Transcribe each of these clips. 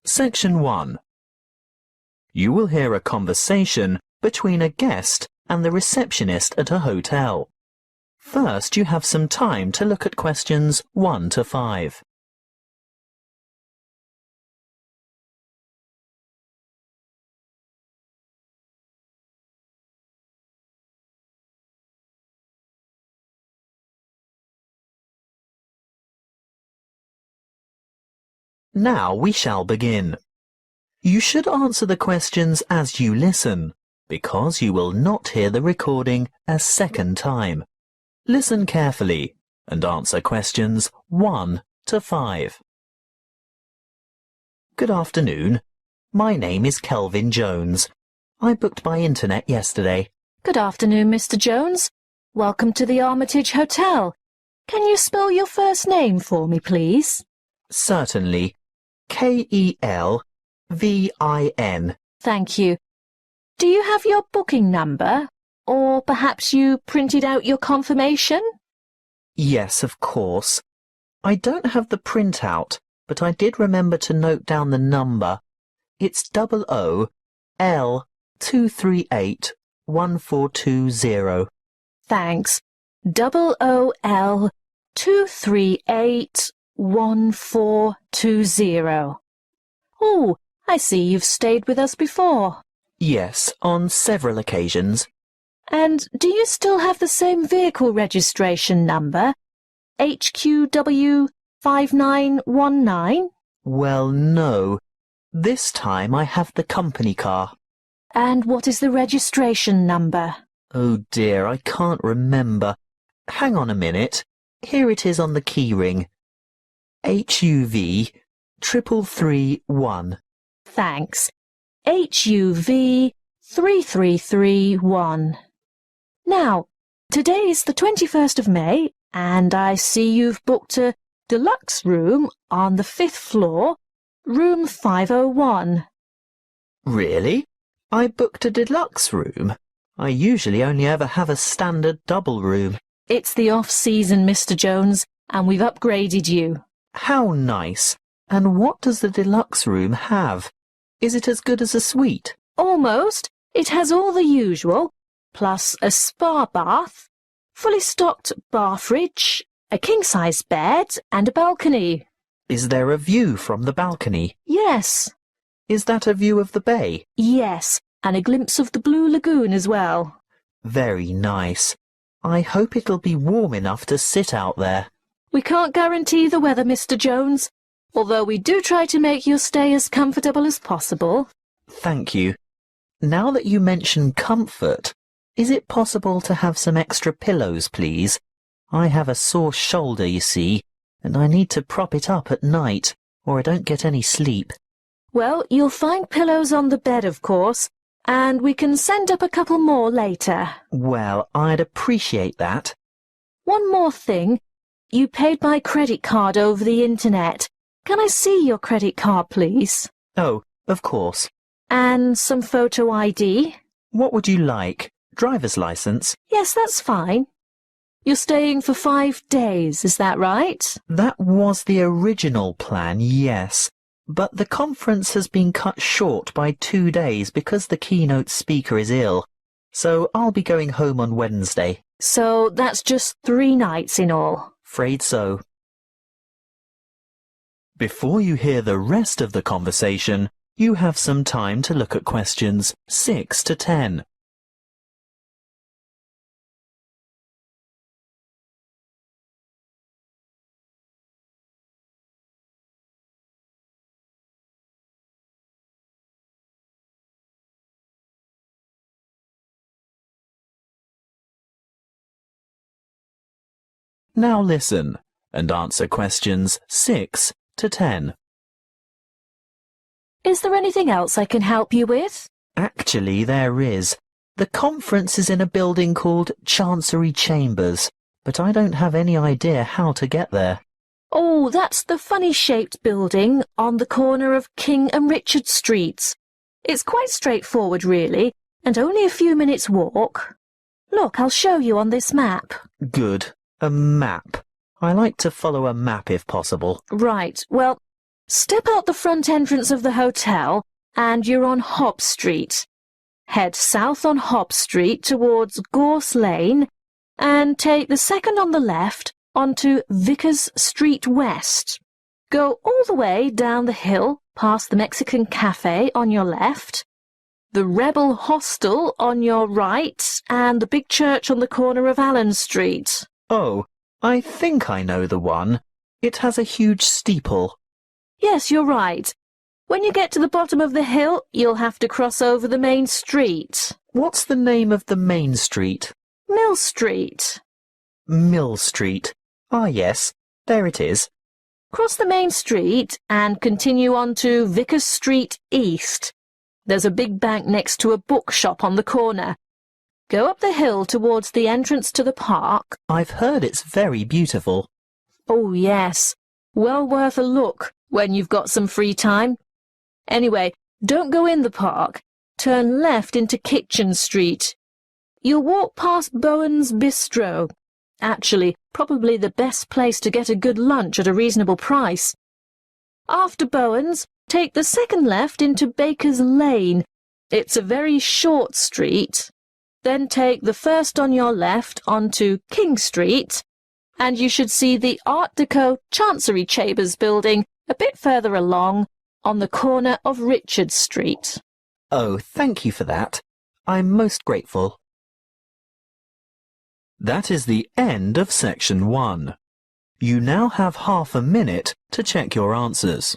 Section 1. You will hear a conversation between a guest and the receptionist at a hotel. First, you have some time to look at questions 1 to 5. Now we shall begin. You should answer the questions as you listen, because you will not hear the recording a second time. Listen carefully and answer questions 1 to 5. Good afternoon. My name is Kelvin Jones. I booked by internet yesterday. Good afternoon, Mr. Jones. Welcome to the Armitage Hotel. Can you spell your first name for me, please? Certainly. K-E-L-V-I-N. Thank you. Do you have your booking number? Or perhaps you printed out your confirmation? Yes, of course. I don't have the printout, but I did remember to note down the number. It's OOL-238-1420. Thanks. OOL-238-1420. Oh, I see you've stayed with us before. Yes, on several occasions. And do you still have the same vehicle registration number? HQW5919? Well, no. This time I have the company car. And what is the registration number? Oh dear, I can't remember. Hang on a minute. Here it is on the keyring. HUV 3331. Thanks. HUV 3331. Now, today is the 21st of May, and I see you've booked a deluxe room on the 5th floor, room 501. Really? I booked a deluxe room? I usually only ever have a standard double room. It's the off-season, Mr. Jones, and we've upgraded you. How nice. And what does the deluxe room have? Is it as good as a suite? Almost. It has all the usual, plus a spa bath, fully stocked bar fridge, a king-size bed, and a balcony. Is there a view from the balcony? Yes. Is that a view of the bay? Yes, and a glimpse of the blue lagoon as well. Very nice. I hope it'll be warm enough to sit out there. We can't guarantee the weather, Mr. Jones, although we do try to make your stay as comfortable as possible. Thank you. Now that you mention comfort, is it possible to have some extra pillows, please? I have a sore shoulder, you see, and I need to prop it up at night, or I don't get any sleep. Well, you'll find pillows on the bed, of course, and we can send up a couple more later. Well, I'd appreciate that. One more thing. You paid by credit card over the internet. Can I see your credit card, please? Oh, of course. And some photo ID? What would you like? Driver's license? Yes, that's fine. You're staying for 5 days, is that right? That was the original plan, yes. But the conference has been cut short by 2 days because the keynote speaker is ill. So I'll be going home on Wednesday. So that's just 3 nights in all. Afraid so. Before you hear the rest of the conversation, you have some time to look at questions 6 to 10. Now listen and answer questions 6 to 10. Is there anything else I can help you with? Actually, there is. The conference is in a building called Chancery Chambers, but I don't have any idea how to get there. Oh, that's the funny-shaped building on the corner of King and Richard Streets. It's quite straightforward, really, and only a few minutes' walk. Look, I'll show you on this map. Good. A map. I like to follow a map if possible. Right, well, Step out the front entrance of the hotel and you're on Hobb Street. Head south on Hobb Street towards Gorse Lane and take the second on the left onto Vickers Street West. Go all the way down the hill past the Mexican Cafe on your left, the Rebel Hostel on your right, and the big church on the corner of Allen Street. Oh, I think I know the one. It has a huge steeple. Yes, you're right. When you get to the bottom of the hill, you'll have to cross over the main street. What's the name of the main street? Mill Street. Mill Street. Ah, yes, there it is. Cross the main street and continue on to Vickers Street East. There's a big bank next to a bookshop on the corner. Go up the hill towards the entrance to the park. I've heard it's very beautiful. Oh, yes. Well worth a look when you've got some free time. Anyway, don't go in the park. Turn left into Kitchen Street. You'll walk past Bowen's Bistro. Actually, probably the best place to get a good lunch at a reasonable price. After Bowen's, take the second left into Baker's Lane. It's a very short street. Then take the first on your left onto King Street, and you should see the Art Deco Chancery Chambers building a bit further along on the corner of Richard Street. Oh, thank you for that. I'm most grateful. That is the end of section 1. You now have half a minute to check your answers.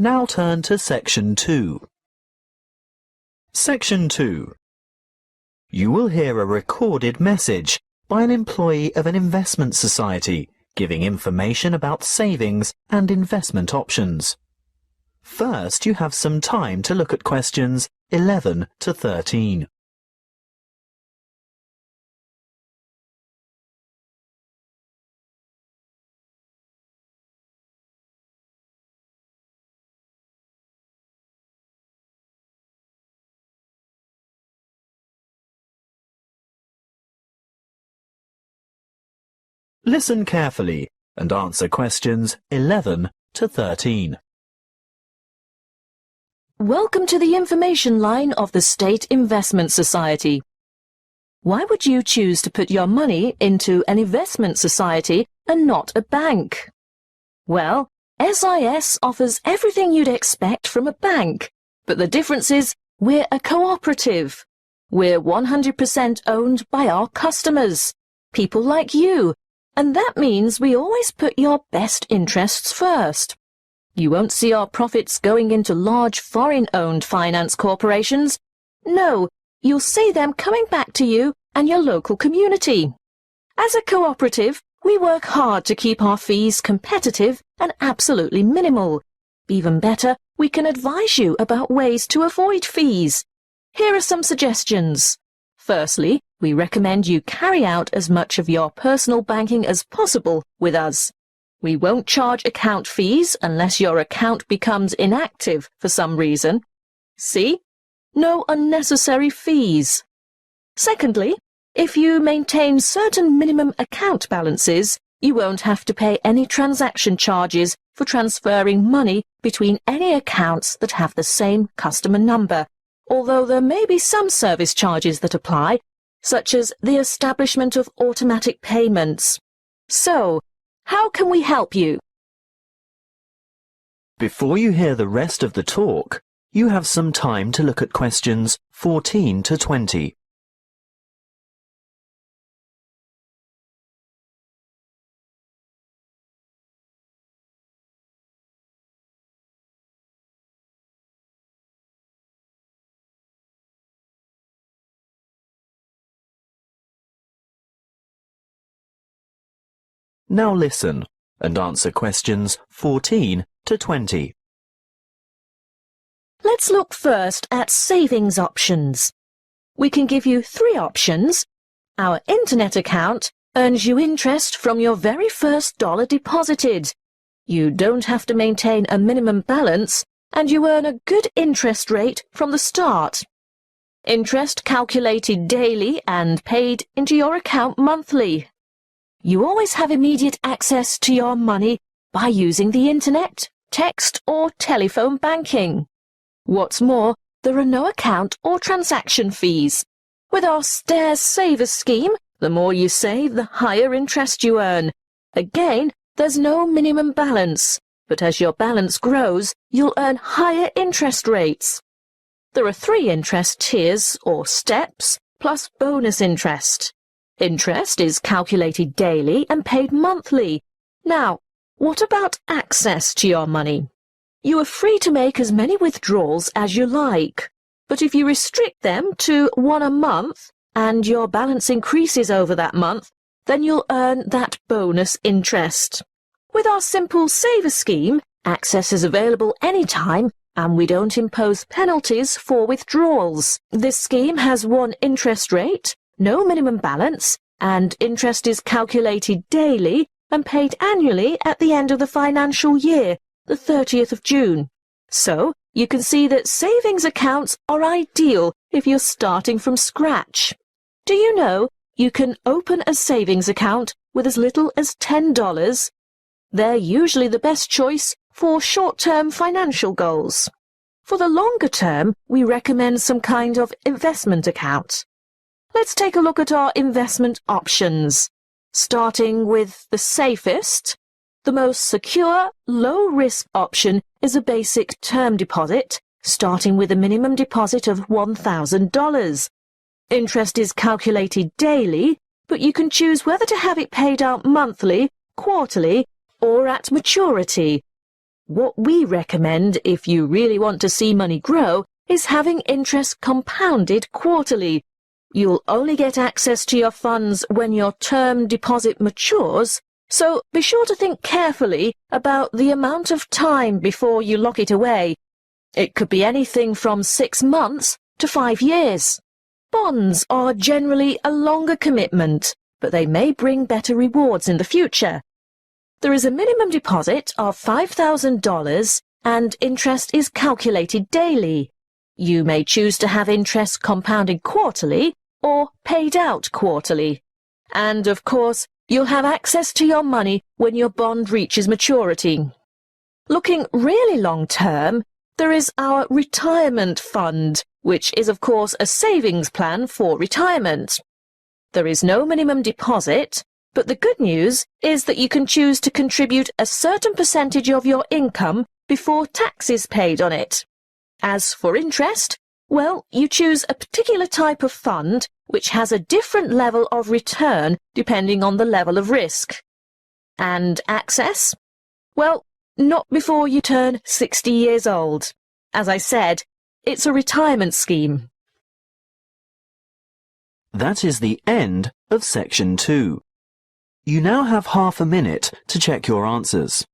Now turn to section 2. Section 2. You will hear a recorded message by an employee of an investment society giving information about savings and investment options. First, you have some time to look at questions 11 to 13. Listen carefully and answer questions 11 to 13. Welcome to the information line of the State Investment Society. Why would you choose to put your money into an investment society and not a bank? Well, SIS offers everything you'd expect from a bank, but the difference is we're a cooperative. We're 100% owned by our customers, people like you, and that means we always put your best interests first. You won't see our profits going into large foreign-owned finance corporations. No, you'll see them coming back to you and your local community. As a cooperative, we work hard to keep our fees competitive and absolutely minimal. Even better, we can advise you about ways to avoid fees. Here are some suggestions. Firstly, we recommend you carry out as much of your personal banking as possible with us. We won't charge account fees unless your account becomes inactive for some reason. See? No unnecessary fees. Secondly, if you maintain certain minimum account balances, you won't have to pay any transaction charges for transferring money between any accounts that have the same customer number, although there may be some service charges that apply, such as the establishment of automatic payments. So, how can we help you? Before you hear the rest of the talk, you have some time to look at questions 14 to 20. Now listen and answer questions 14 to 20. Let's look first at savings options. We can give you 3 options. Our internet account earns you interest from your very first dollar deposited. You don't have to maintain a minimum balance, and you earn a good interest rate from the start. Interest calculated daily and paid into your account monthly. You always have immediate access to your money by using the internet, text or telephone banking. What's more, there are no account or transaction fees. With our Stairs Savers scheme, the more you save, the higher interest you earn. Again, there's no minimum balance, but as your balance grows, you'll earn higher interest rates. There are 3 interest tiers or steps, plus bonus interest. Interest is calculated daily and paid monthly. Now, what about access to your money? You are free to make as many withdrawals as you like, but if you restrict them to 1 a month and your balance increases over that month, then you'll earn that bonus interest. With our simple saver scheme, access is available anytime and we don't impose penalties for withdrawals. This scheme has 1 interest rate, no minimum balance, and interest is calculated daily and paid annually at the end of the financial year, the 30th of June. So, you can see that savings accounts are ideal if you're starting from scratch. Do you know you can open a savings account with as little as $10? They're usually the best choice for short-term financial goals. For the longer term, we recommend some kind of investment account. Let's take a look at our investment options. Starting with the safest, the most secure, low-risk option is a basic term deposit, starting with a minimum deposit of $1,000. Interest is calculated daily, but you can choose whether to have it paid out monthly, quarterly, or at maturity. What we recommend if you really want to see money grow is having interest compounded quarterly. You'll only get access to your funds when your term deposit matures, so be sure to think carefully about the amount of time before you lock it away. It could be anything from 6 months to 5 years. Bonds are generally a longer commitment, but they may bring better rewards in the future. There is a minimum deposit of $5,000 and interest is calculated daily. You may choose to have interest compounded quarterly or paid out quarterly. And, of course, you'll have access to your money when your bond reaches maturity. Looking really long-term, there is our retirement fund, which is, of course, a savings plan for retirement. There is no minimum deposit, but the good news is that you can choose to contribute a certain percentage of your income before tax is paid on it. As for interest, well, you choose a particular type of fund which has a different level of return depending on the level of risk. And access? Well, not before you turn 60 years old. As I said, it's a retirement scheme. That is the end of section 2. You now have half a minute to check your answers.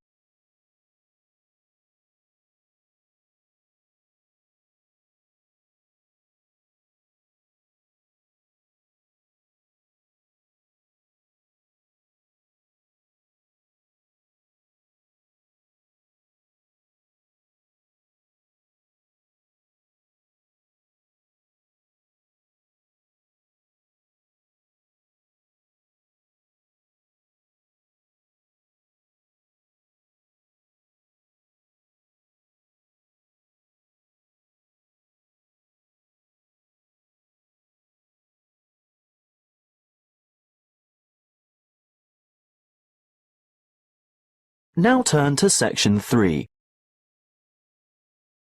Now turn to section 3.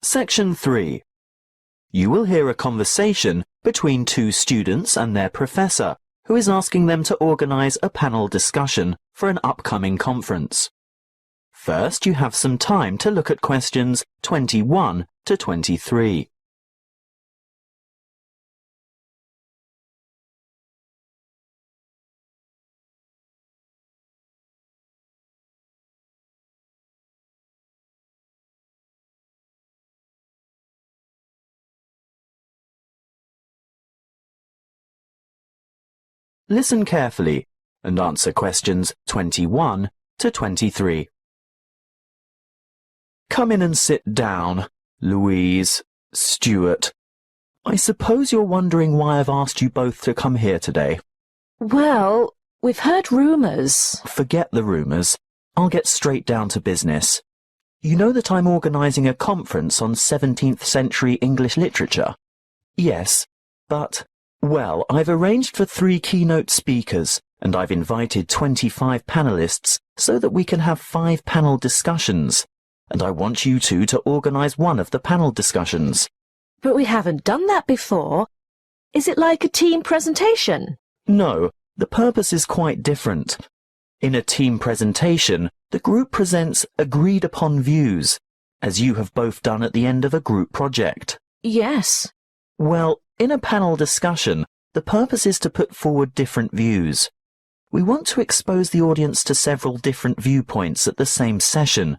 Section 3. You will hear a conversation between 2 students and their professor, who is asking them to organize a panel discussion for an upcoming conference. First, you have some time to look at questions 21 to 23. Listen carefully and answer questions 21 to 23. Come in and sit down, Louise, Stuart. I suppose you're wondering why I've asked you both to come here today. Well, we've heard rumours. Forget the rumours. I'll get straight down to business. You know that I'm organising a conference on 17th century English literature? Yes, but, well, I've arranged for 3 keynote speakers, and I've invited 25 panellists so that we can have 5 panel discussions. And I want you two to organise one of the panel discussions. But we haven't done that before. Is it like a team presentation? No, the purpose is quite different. In a team presentation, the group presents agreed-upon views, as you have both done at the end of a group project. Yes. Well, in a panel discussion, the purpose is to put forward different views. We want to expose the audience to several different viewpoints at the same session.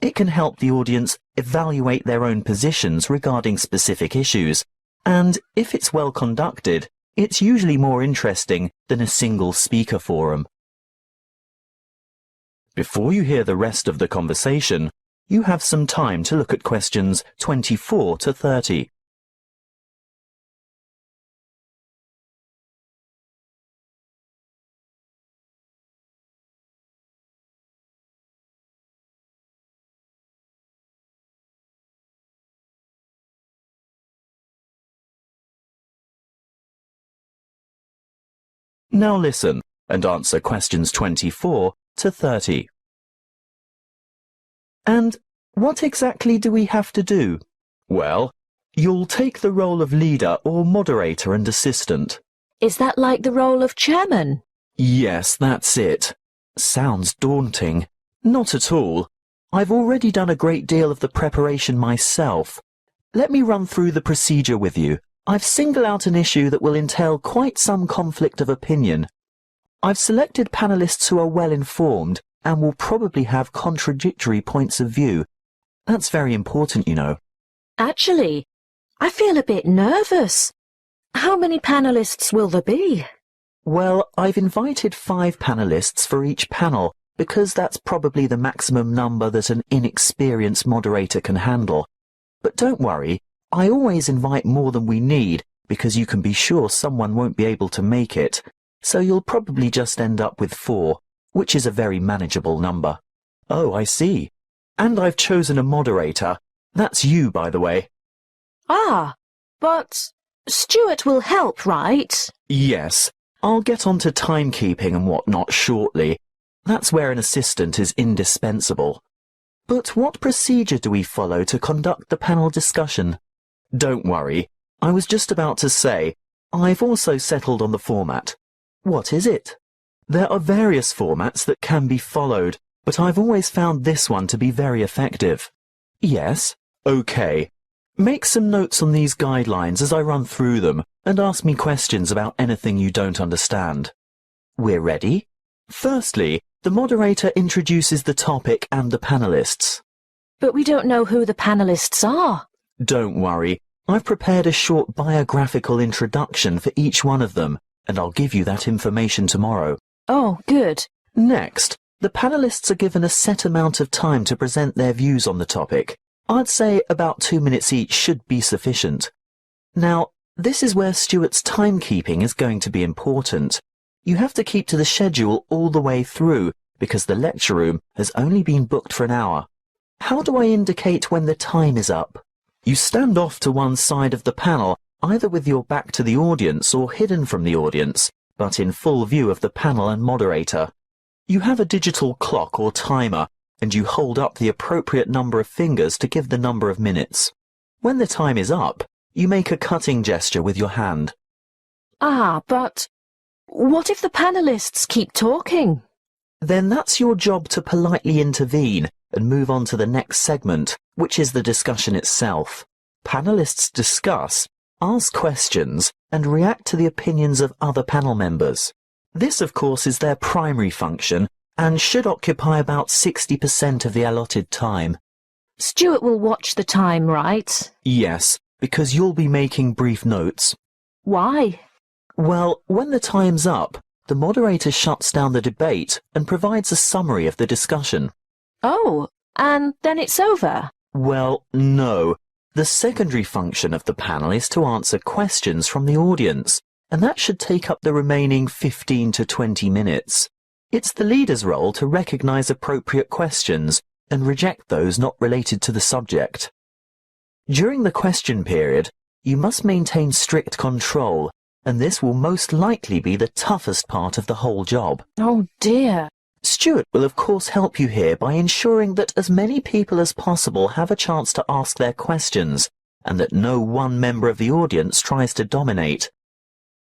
It can help the audience evaluate their own positions regarding specific issues, and if it's well conducted, it's usually more interesting than a single speaker forum. Before you hear the rest of the conversation, you have some time to look at questions 24 to 30. Now listen and answer questions 24 to 30. And what exactly do we have to do? Well, you'll take the role of leader or moderator and assistant. Is that like the role of chairman? Yes, that's it. Sounds daunting. Not at all. I've already done a great deal of the preparation myself. Let me run through the procedure with you. I've singled out an issue that will entail quite some conflict of opinion. I've selected panellists who are well informed and will probably have contradictory points of view. That's very important, you know. Actually, I feel a bit nervous. How many panellists will there be? Well, I've invited 5 panellists for each panel because that's probably the maximum number that an inexperienced moderator can handle. But don't worry, I always invite more than we need because you can be sure someone won't be able to make it, so you'll probably just end up with 4, which is a very manageable number. Oh, I see. And I've chosen a moderator. That's you, by the way. Ah, but Stuart will help, right? Yes, I'll get on to timekeeping and whatnot shortly. That's where an assistant is indispensable. But what procedure do we follow to conduct the panel discussion? Don't worry, I was just about to say, I've also settled on the format. What is it? There are various formats that can be followed, but I've always found this one to be very effective. Yes? Okay. Make some notes on these guidelines as I run through them, and ask me questions about anything you don't understand. We're ready? Firstly, the moderator introduces the topic and the panellists. But we don't know who the panellists are. Don't worry, I've prepared a short biographical introduction for each one of them, and I'll give you that information tomorrow. Oh, good. Next, the panellists are given a set amount of time to present their views on the topic. I'd say about 2 minutes each should be sufficient. Now, this is where Stuart's timekeeping is going to be important. You have to keep to the schedule all the way through, because the lecture room has only been booked for an hour. How do I indicate when the time is up? You stand off to one side of the panel, either with your back to the audience or hidden from the audience, but in full view of the panel and moderator. You have a digital clock or timer, and you hold up the appropriate number of fingers to give the number of minutes. When the time is up, you make a cutting gesture with your hand. Ah, but what if the panellists keep talking? Then that's your job to politely intervene and move on to the next segment, which is the discussion itself. Panellists discuss, ask questions, and react to the opinions of other panel members. This, of course, is their primary function and should occupy about 60% of the allotted time. Stuart will watch the time, right? Yes, because you'll be making brief notes. Why? Well, when the time's up, the moderator shuts down the debate and provides a summary of the discussion. Oh, and then it's over? Well, no. The secondary function of the panel is to answer questions from the audience, and that should take up the remaining 15 to 20 minutes. It's the leader's role to recognise appropriate questions and reject those not related to the subject. During the question period, you must maintain strict control, and this will most likely be the toughest part of the whole job. Oh dear. Stuart will of course help you here by ensuring that as many people as possible have a chance to ask their questions, and that no one member of the audience tries to dominate.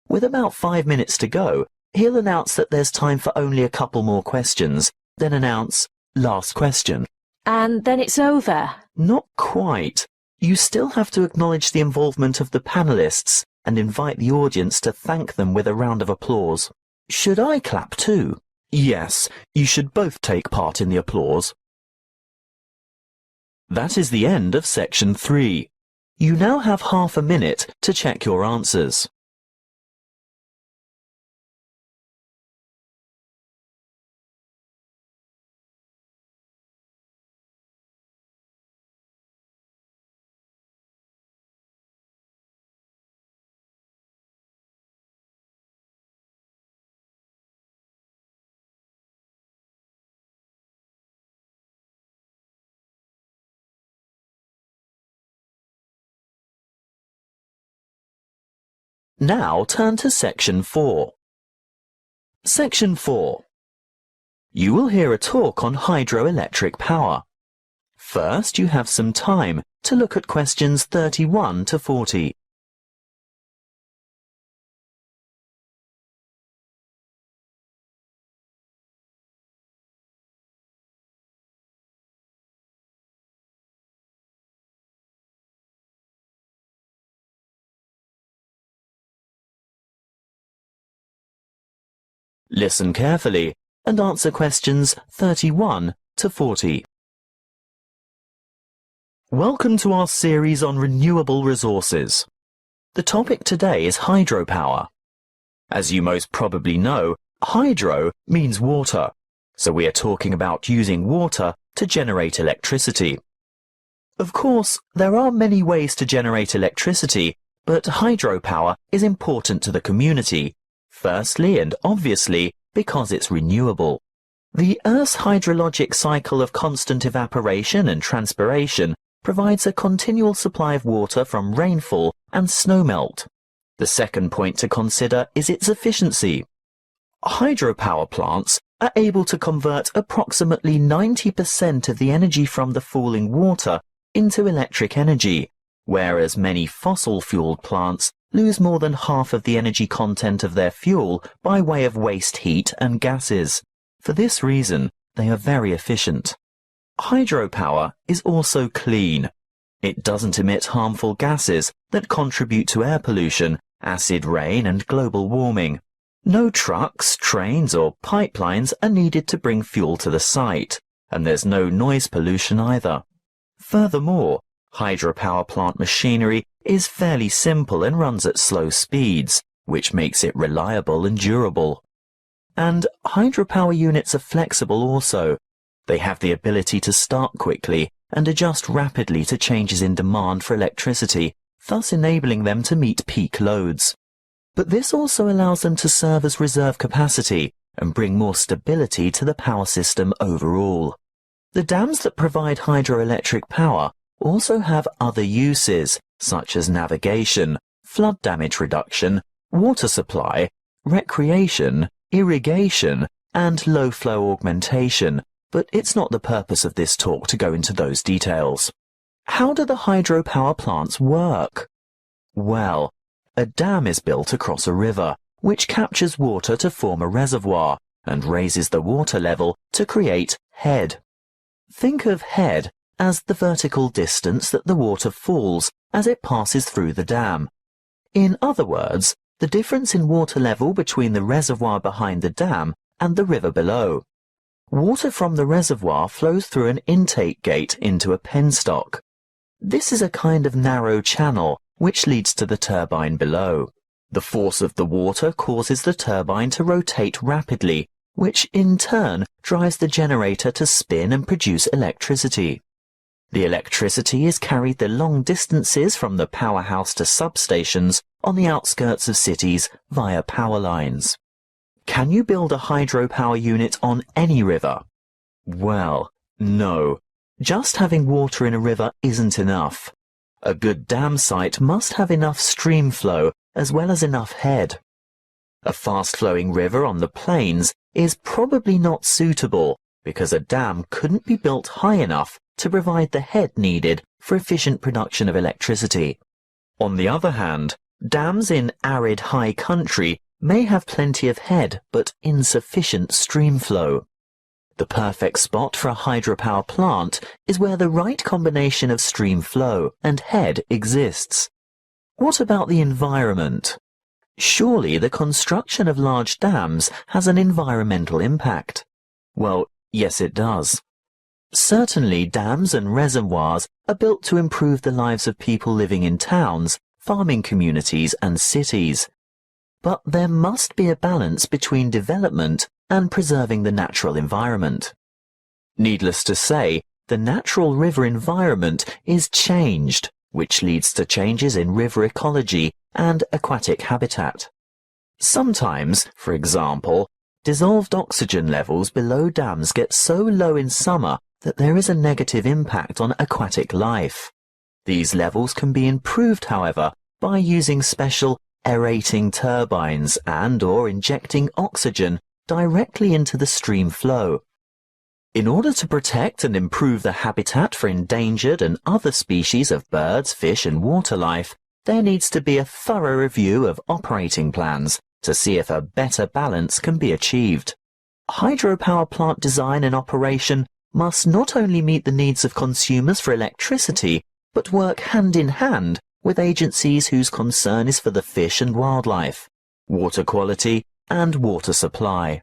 With about 5 minutes to go, he'll announce that there's time for only a couple more questions, then announce, "Last question." And then it's over? Not quite. You still have to acknowledge the involvement of the panellists and invite the audience to thank them with a round of applause. Should I clap too? Yes, you should both take part in the applause. That is the end of section 3. You now have half a minute to check your answers. Now turn to section 4. Section 4. You will hear a talk on hydroelectric power. First, you have some time to look at questions 31 to 40. Listen carefully and answer questions 31 to 40. Welcome to our series on renewable resources. The topic today is hydropower. As you most probably know, hydro means water, so we are talking about using water to generate electricity. Of course, there are many ways to generate electricity, but hydropower is important to the community. Firstly and obviously because it's renewable. The Earth's hydrologic cycle of constant evaporation and transpiration provides a continual supply of water from rainfall and snowmelt. The second point to consider is its efficiency. Hydropower plants are able to convert approximately 90% of the energy from the falling water into electric energy, whereas many fossil-fueled plants lose more than half of the energy content of their fuel by way of waste heat and gases. For this reason, they are very efficient. Hydropower is also clean. It doesn't emit harmful gases that contribute to air pollution, acid rain, and global warming. No trucks, trains, or pipelines are needed to bring fuel to the site, and there's no noise pollution either. Furthermore, hydropower plant machinery is fairly simple and runs at slow speeds, which makes it reliable and durable. And hydropower units are flexible also. They have the ability to start quickly and adjust rapidly to changes in demand for electricity, thus enabling them to meet peak loads. But this also allows them to serve as reserve capacity and bring more stability to the power system overall. The dams that provide hydroelectric power also have other uses, such as navigation, flood damage reduction, water supply, recreation, irrigation, and low flow augmentation, but it's not the purpose of this talk to go into those details. How do the hydropower plants work? Well, a dam is built across a river, which captures water to form a reservoir and raises the water level to create head. Think of head as the vertical distance that the water falls as it passes through the dam. In other words, the difference in water level between the reservoir behind the dam and the river below. Water from the reservoir flows through an intake gate into a penstock. This is a kind of narrow channel which leads to the turbine below. The force of the water causes the turbine to rotate rapidly, which in turn drives the generator to spin and produce electricity. The electricity is carried the long distances from the powerhouse to substations on the outskirts of cities via power lines. Can you build a hydropower unit on any river? Well, no. Just having water in a river isn't enough. A good dam site must have enough stream flow as well as enough head. A fast-flowing river on the plains is probably not suitable because a dam couldn't be built high enough to provide the head needed for efficient production of electricity. On the other hand, dams in arid high country may have plenty of head but insufficient stream flow. The perfect spot for a hydropower plant is where the right combination of stream flow and head exists. What about the environment? Surely the construction of large dams has an environmental impact. Well, yes it does. Certainly dams and reservoirs are built to improve the lives of people living in towns, farming communities and cities. But there must be a balance between development and preserving the natural environment. Needless to say, the natural river environment is changed, which leads to changes in river ecology and aquatic habitat. Sometimes, for example, dissolved oxygen levels below dams get so low in summer that there is a negative impact on aquatic life. These levels can be improved, however, by using special aerating turbines and/or injecting oxygen directly into the stream flow. In order to protect and improve the habitat for endangered and other species of birds, fish and water life, there needs to be a thorough review of operating plans to see if a better balance can be achieved. Hydropower plant design and operation must not only meet the needs of consumers for electricity, but work hand in hand with agencies whose concern is for the fish and wildlife, water quality and water supply.